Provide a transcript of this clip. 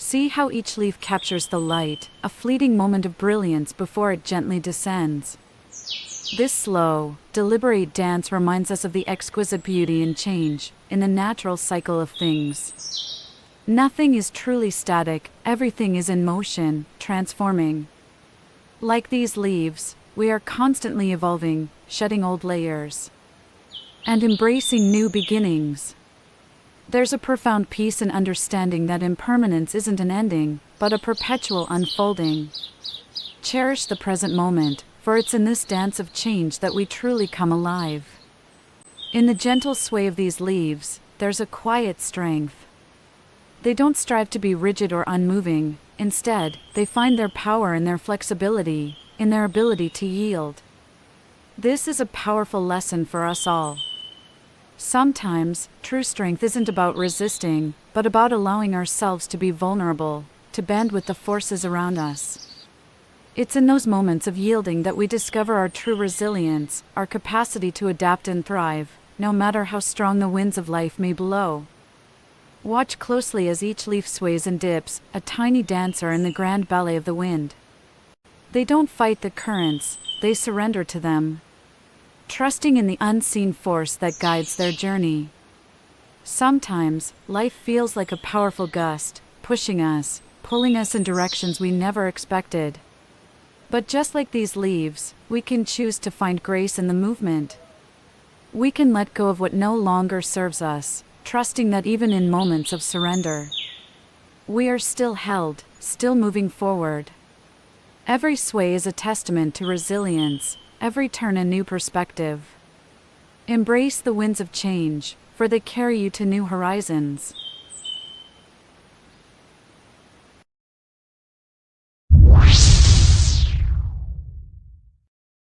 See how each leaf captures the light, a fleeting moment of brilliance before it gently descends. This slow, deliberate dance reminds us of the exquisite beauty and change in the natural cycle of things. Nothing is truly static, everything is in motion, transforming. Like these leaves, we are constantly evolving, shedding old layers, and embracing new beginnings. There's a profound peace and understanding that impermanence isn't an ending, but a perpetual unfolding. Cherish the present moment, for it's in this dance of change that we truly come alive. In the gentle sway of these leaves, there's a quiet strength. They don't strive to be rigid or unmoving, instead, they find their power in their flexibility, in their ability to yield. This is a powerful lesson for us all. Sometimes, true strength isn't about resisting, but about allowing ourselves to be vulnerable, to bend with the forces around us. It's in those moments of yielding that we discover our true resilience, our capacity to adapt and thrive, no matter how strong the winds of life may blow. Watch closely as each leaf sways and dips, a tiny dancer in the grand ballet of the wind. They don't fight the currents, they surrender to them, trusting in the unseen force that guides their journey. Sometimes, life feels like a powerful gust, pushing us, pulling us in directions we never expected. But just like these leaves, we can choose to find grace in the movement. We can let go of what no longer serves us, trusting that even in moments of surrender, we are still held, still moving forward. Every sway is a testament to resilience, every turn a new perspective. Embrace the winds of change, for they carry you to new horizons.